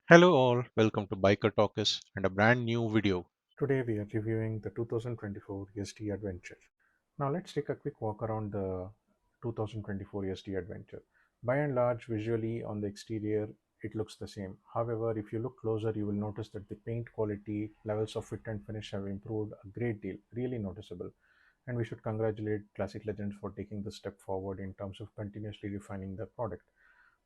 Hello all, welcome to Biker Talkers and a brand new video. Today we are reviewing the 2024 Yezdi Adventure. Now let's take a quick walk around the 2024 Yezdi Adventure. By and large, visually on the exterior, it looks the same. However, if you look closer, you will notice that the paint quality, levels of fit and finish have improved a great deal, really noticeable. And we should congratulate Classic Legends for taking this step forward in terms of continuously refining the product.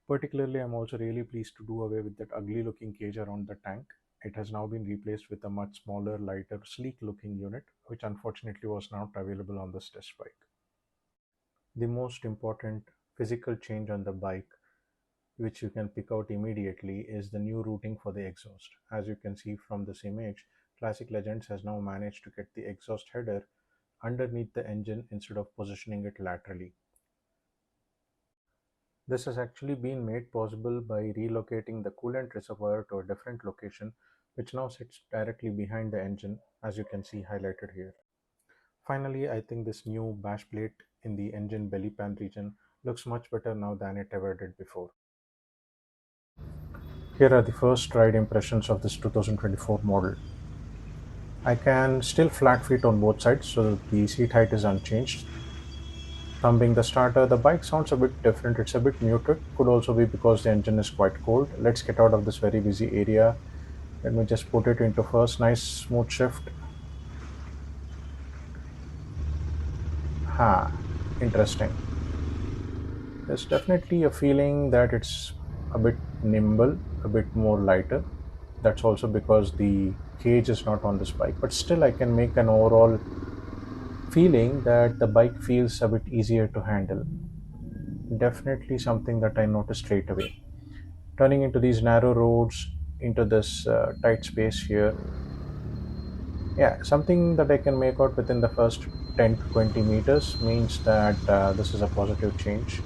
Particularly, I'm also really pleased to do away with that ugly looking cage around the tank. It has now been replaced with a much smaller, lighter, sleek looking unit, which unfortunately was not available on this test bike. The most important physical change on the bike, which you can pick out immediately, is the new routing for the exhaust. As you can see from this image, Classic Legends has now managed to get the exhaust header underneath the engine instead of positioning it laterally. This has actually been made possible by relocating the coolant reservoir to a different location, which now sits directly behind the engine, as you can see highlighted here. Finally, I think this new bash plate in the engine belly pan region looks much better now than it ever did before. Here are the first ride impressions of this 2024 model. I can still flat feet on both sides, so the seat height is unchanged. Thumbing the starter, the bike sounds a bit different. It's a bit muted. Could also be because the engine is quite cold. Let's get out of this very busy area. Let me just put it into first. Nice smooth shift. Ha, interesting. There's definitely a feeling that it's a bit nimble, a bit more lighter. That's also because the cage is not on this bike. But still, I can make an overall feeling that the bike feels a bit easier to handle. Definitely something that I noticed straight away. Turning into these narrow roads, into this tight space here, yeah, something that I can make out within the first 10 to 20 meters means that this is a positive change.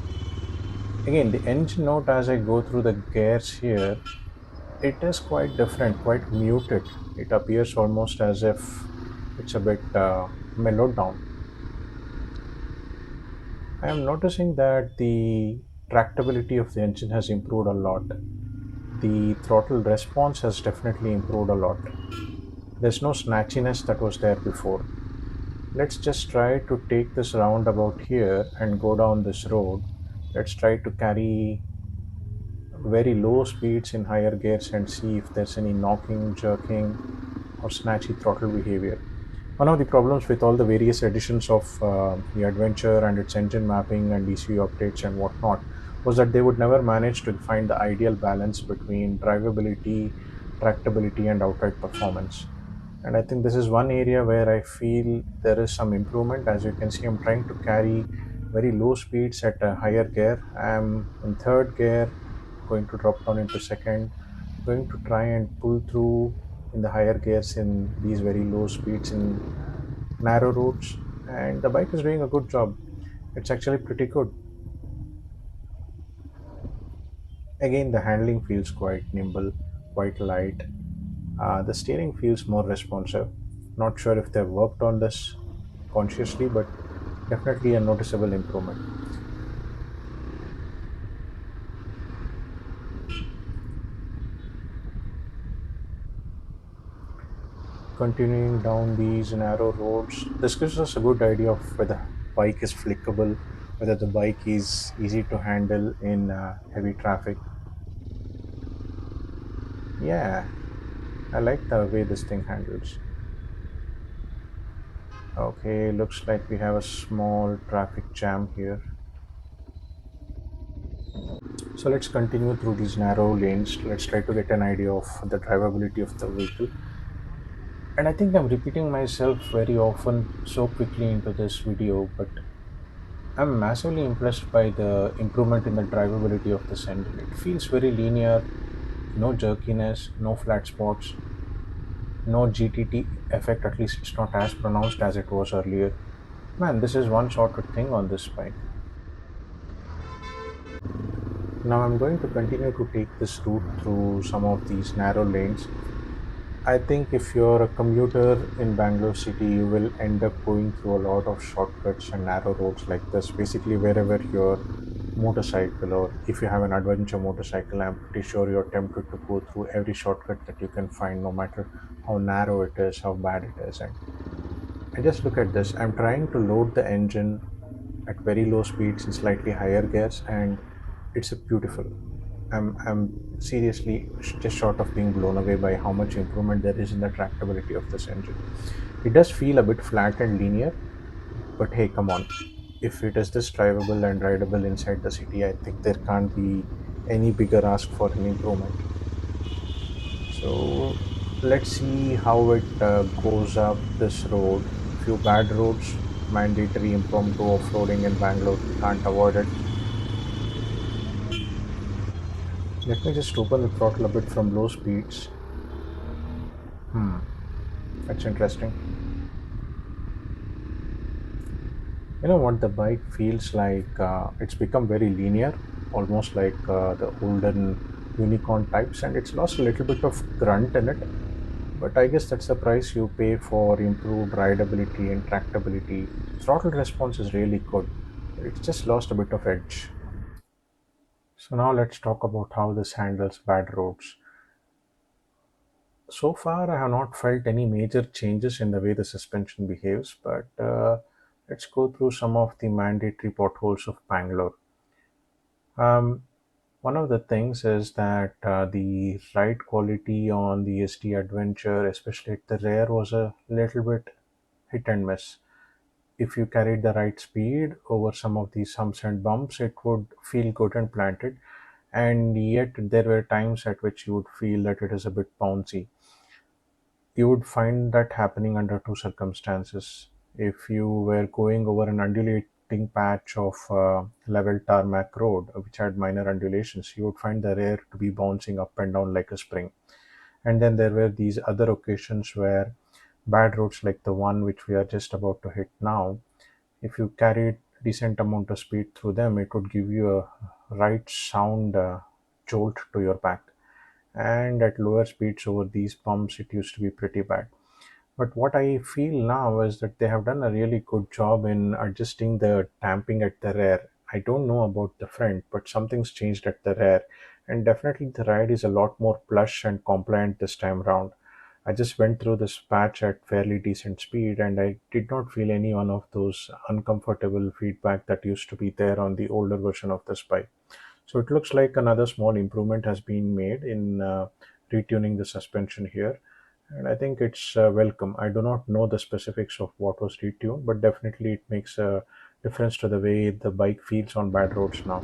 Again, the engine note as I go through the gears here, it is quite different, quite muted. It appears almost as if it's a bit mellowed down. I am noticing that the tractability of the engine has improved a lot. The throttle response has definitely improved a lot. There's no snatchiness that was there before. Let's just try to take this roundabout here and go down this road. Let's try to carry very low speeds in higher gears and see if there's any knocking, jerking, or snatchy throttle behavior. One of the problems with all the various editions of the Adventure and its engine mapping and ECU updates and whatnot was that they would never manage to find the ideal balance between drivability, tractability, and outright performance. And I think this is one area where I feel there is some improvement. As you can see, I'm trying to carry very low speeds at a higher gear. I'm in third gear, going to drop down into second, going to try and pull through in the higher gears in these very low speeds in narrow roads, and the bike is doing a good job. It's actually pretty good. Again, the handling feels quite nimble, quite light. The steering feels more responsive. Not sure if they've worked on this consciously, but definitely a noticeable improvement. Continuing down these narrow roads, this gives us a good idea of whether bike is flickable, whether the bike is easy to handle in heavy traffic. Yeah, I like the way this thing handles. Okay, looks like we have a small traffic jam here. So let's continue through these narrow lanes. Let's try to get an idea of the drivability of the vehicle. And I think I'm repeating myself very often so quickly into this video, but I'm massively impressed by the improvement in the drivability of this engine. It feels very linear, no jerkiness, no flat spots, no GTT effect, at least it's not as pronounced as it was earlier. Man, this is one sorted thing on this bike. Now I'm going to continue to take this route through some of these narrow lanes. I think if you're a commuter in Bangalore city, you will end up going through a lot of shortcuts and narrow roads like this. Basically, wherever you're motorcycle, or if you have an adventure motorcycle, I'm pretty sure you're tempted to go through every shortcut that you can find, no matter how narrow it is, how bad it is. And I just look at this. I'm trying to load the engine at very low speeds in slightly higher gears, and it's a beautiful. I'm seriously just short of being blown away by how much improvement there is in the tractability of this engine. It does feel a bit flat and linear, but hey, come on. If it is this drivable and rideable inside the city, I think there can't be any bigger ask for an improvement. So let's see how it goes up this road. Few bad roads, mandatory impromptu off-roading in Bangalore. Can't avoid it. Let me just open the throttle a bit from low speeds. Hmm, that's interesting. You know what? The bike feels like it's become very linear, almost like the olden unicorn types, and it's lost a little bit of grunt in it. But I guess that's the price you pay for improved rideability and tractability. Throttle response is really good, but it's just lost a bit of edge. So now let's talk about how this handles bad roads. So far, I have not felt any major changes in the way the suspension behaves, but let's go through some of the mandatory potholes of Bangalore. Um, One of the things is that the ride quality on the Yezdi Adventure, especially at the rear, was a little bit hit and miss. If you carried the right speed over some of these humps and bumps, it would feel good and planted. And yet, there were times at which you would feel that it is a bit bouncy. You would find that happening under two circumstances. If you were going over an undulating patch of level tarmac road, which had minor undulations, you would find the rear to be bouncing up and down like a spring. And then there were these other occasions where bad roads like the one which we are just about to hit now, if you carried decent amount of speed through them, it would give you a right sound jolt to your back. And at lower speeds over these pumps, it used to be pretty bad. But what I feel now is that they have done a really good job in adjusting the damping at the rear. I don't know about the front, but something's changed at the rear. And definitely the ride is a lot more plush and compliant this time around. I just went through this patch at fairly decent speed, and I did not feel any one of those uncomfortable feedback that used to be there on the older version of this bike. So it looks like another small improvement has been made in retuning the suspension here, and I think it's welcome. I do not know the specifics of what was retuned, but definitely it makes a difference to the way the bike feels on bad roads now.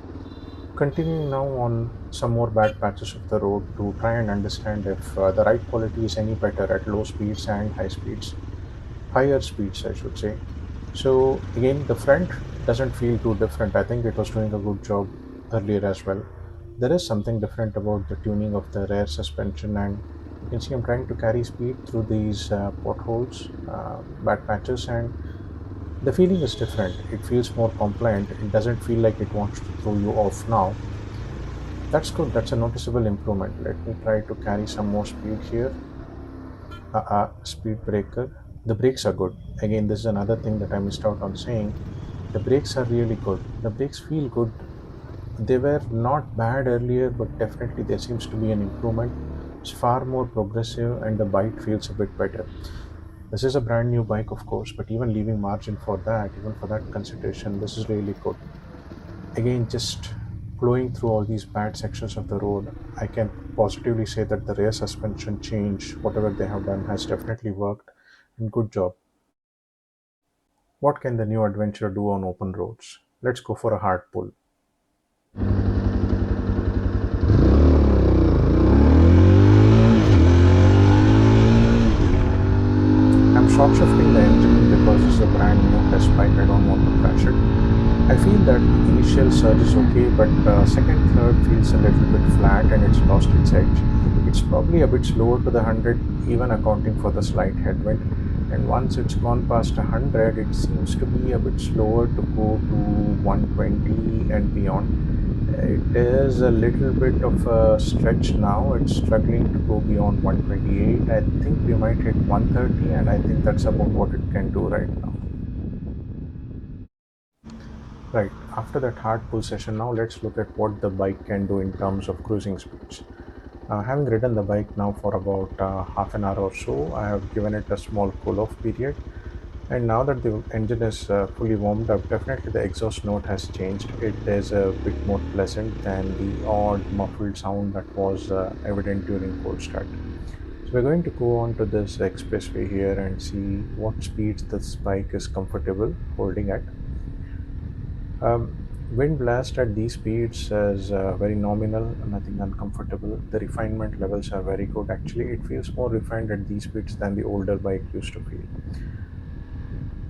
Continuing now on some more bad patches of the road to try and understand if the ride quality is any better at low speeds and high speeds, higher speeds, I should say. So again, the front doesn't feel too different. I think it was doing a good job earlier as well. There is something different about the tuning of the rear suspension, and you can see I'm trying to carry speed through these potholes, bad patches, and the feeling is different. It feels more compliant. It doesn't feel like it wants to throw you off now. That's good. That's a noticeable improvement. Let me try to carry some more speed here. Speed breaker. The brakes are good. Again, this is another thing that I missed out on saying. The brakes are really good. The brakes feel good. They were not bad earlier, but definitely there seems to be an improvement. It's far more progressive, and the bike feels a bit better. This is a brand new bike, of course, but even leaving margin for that, even for that consideration, this is really good. Again, just blowing through all these bad sections of the road, I can positively say that the rear suspension change, whatever they have done, has definitely worked, and good job. What can the new adventure do on open roads? Let's go for a hard pull. I'm short shifting the engine because it's a brand new test bike. I don't want to crash it. I feel that the initial surge is okay, but second, third feels a little bit flat and it's lost its edge. It's probably a bit slower to the 100, even accounting for the slight headwind. And once it's gone past 100, it seems to be a bit slower to go to 120 and beyond. It is a little bit of a stretch now. It's struggling to go beyond 128. I think we might hit 130, and I think that's about what it can do right now. Right, after that hard pull session, now let's look at what the bike can do in terms of cruising speeds. Having ridden the bike now for about half an hour or so, I have given it a small cool off period. And now that the engine is fully warmed up, definitely the exhaust note has changed. It is a bit more pleasant than the odd muffled sound that was evident during cold start. So we're going to go on to this expressway here and see what speeds this bike is comfortable holding at. Wind blast at these speeds is very nominal, nothing uncomfortable. The refinement levels are very good. Actually, it feels more refined at these speeds than the older bike used to feel.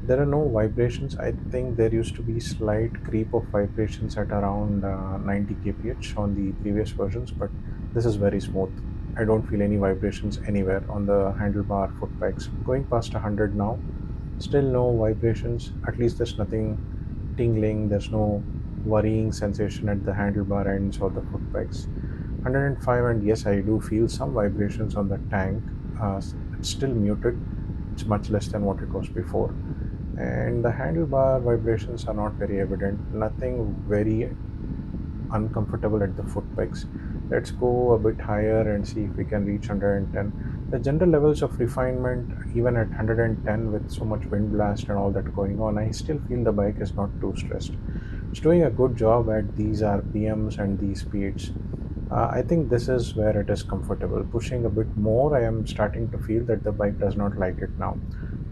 There are no vibrations. I think there used to be slight creep of vibrations at around 90 kph on the previous versions, but this is very smooth. I don't feel any vibrations anywhere on the handlebar foot pegs. Going past 100 now, still no vibrations. At least there's nothing tingling. There's no worrying sensation at the handlebar ends or the foot pegs. 105, and yes, I do feel some vibrations on the tank. It's still muted. It's much less than what it was before, and the handlebar vibrations are not very evident. Nothing very uncomfortable at the foot pegs. Let's go a bit higher and see if we can reach 110. The general levels of refinement, even at 110 with so much wind blast and all that going on, I still feel the bike is not too stressed. It's doing a good job at these RPMs and these speeds. I think this is where it is comfortable. Pushing a bit more, I am starting to feel that the bike does not like it now.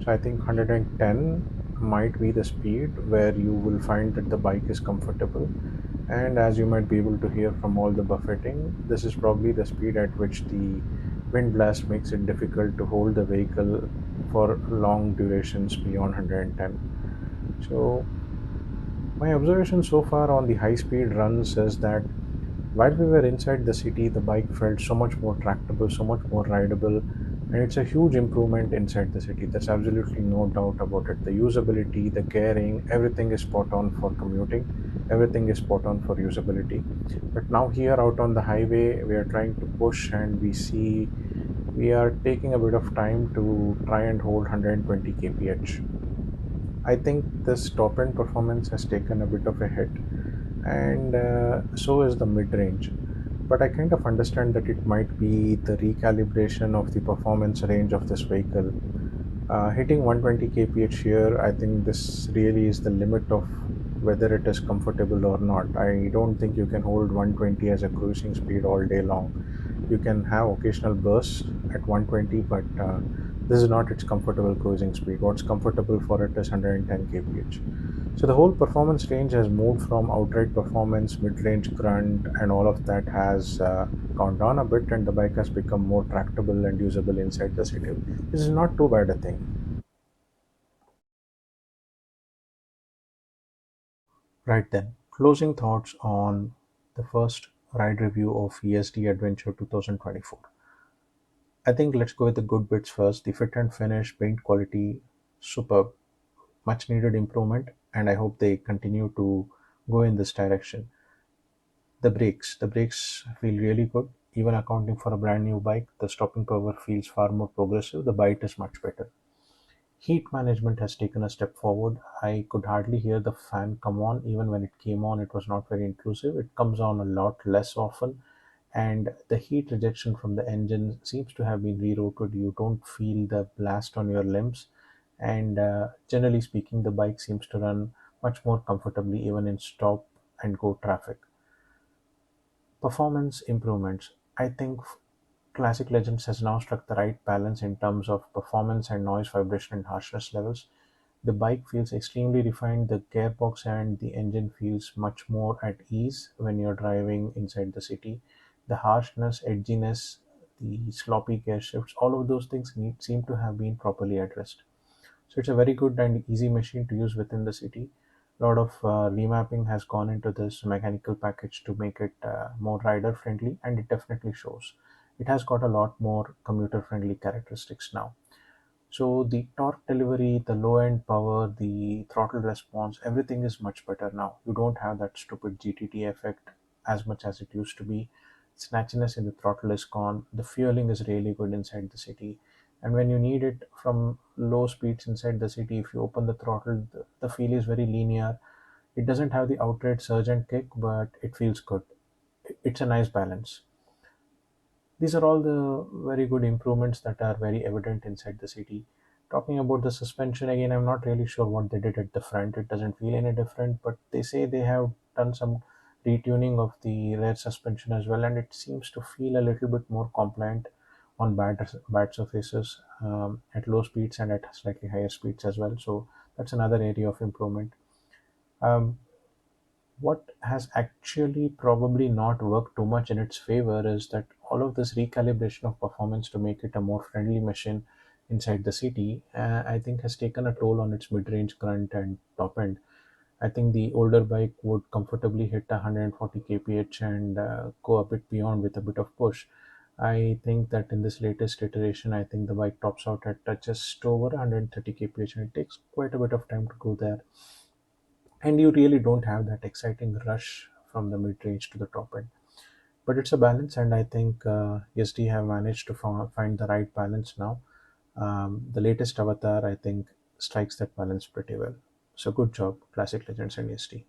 So I think 110 might be the speed where you will find that the bike is comfortable. And as you might be able to hear from all the buffeting, this is probably the speed at which the wind blast makes it difficult to hold the vehicle for long durations beyond 110. So my observation so far on the high speed runs is that while we were inside the city, the bike felt so much more tractable, so much more rideable, and it's a huge improvement inside the city. There's absolutely no doubt about it. The usability, the gearing, everything is spot on for commuting, everything is spot on for usability. But now, here out on the highway, we are trying to push, and we see we are taking a bit of time to try and hold 120 kph. I think this top end performance has taken a bit of a hit, and so is the mid range. But I kind of understand that it might be the recalibration of the performance range of this vehicle. Hitting 120 kph here, I think this really is the limit of whether it is comfortable or not. I don't think you can hold 120 as a cruising speed all day long. You can have occasional bursts at 120, but this is not its comfortable cruising speed. What's comfortable for it is 110 kph. So the whole performance range has moved from outright performance, mid-range grunt, and all of that has gone down a bit, and the bike has become more tractable and usable inside the city. This is not too bad a thing. Right then, closing thoughts on the first ride review of Yezdi Adventure 2024. I think let's go with the good bits first. The fit and finish, paint quality, superb, much needed improvement, and I hope they continue to go in this direction. The brakes feel really good. Even accounting for a brand new bike, the stopping power feels far more progressive. The bite is much better. Heat management has taken a step forward. I could hardly hear the fan come on. Even when it came on, it was not very intrusive. It comes on a lot less often, and the heat rejection from the engine seems to have been rerouted. You don't feel the blast on your limbs, and generally speaking, the bike seems to run much more comfortably even in stop and go traffic. Performance improvements. I think Classic Legends has now struck the right balance in terms of performance and noise, vibration, and harshness levels. The bike feels extremely refined, the gearbox and the engine feels much more at ease when you're driving inside the city. The harshness, edginess, the sloppy gear shifts, all of those things seem to have been properly addressed. So it's a very good and easy machine to use within the city. A lot of remapping has gone into this mechanical package to make it more rider friendly, and it definitely shows. It has got a lot more commuter friendly characteristics now. So the torque delivery, the low end power, the throttle response, everything is much better now. You don't have that stupid GTT effect as much as it used to be. Snatchiness in the throttle is gone. The fueling is really good inside the city. And when you need it from low speeds inside the city, if you open the throttle, the feel is very linear. It doesn't have the outright surge and kick, but it feels good. It's a nice balance. These are all the very good improvements that are very evident inside the city. Talking about the suspension again, I'm not really sure what they did at the front. It doesn't feel any different, but they say they have done some retuning of the rear suspension as well, and it seems to feel a little bit more compliant on bad surfaces at low speeds and at slightly higher speeds as well. So that's another area of improvement. Um, what has actually probably not worked too much in its favor is that all of this recalibration of performance to make it a more friendly machine inside the city, I think has taken a toll on its mid-range grunt and top end. I think the older bike would comfortably hit 140 kph and go a bit beyond with a bit of push. I think that in this latest iteration, I think the bike tops out at just over 130 kph, and it takes quite a bit of time to go there, and you really don't have that exciting rush from the mid range to the top end. But it's a balance, and I think Yezdi have managed to find the right balance now. The latest avatar, I think, strikes that balance pretty well. So good job, Classic Legends and Yezdi.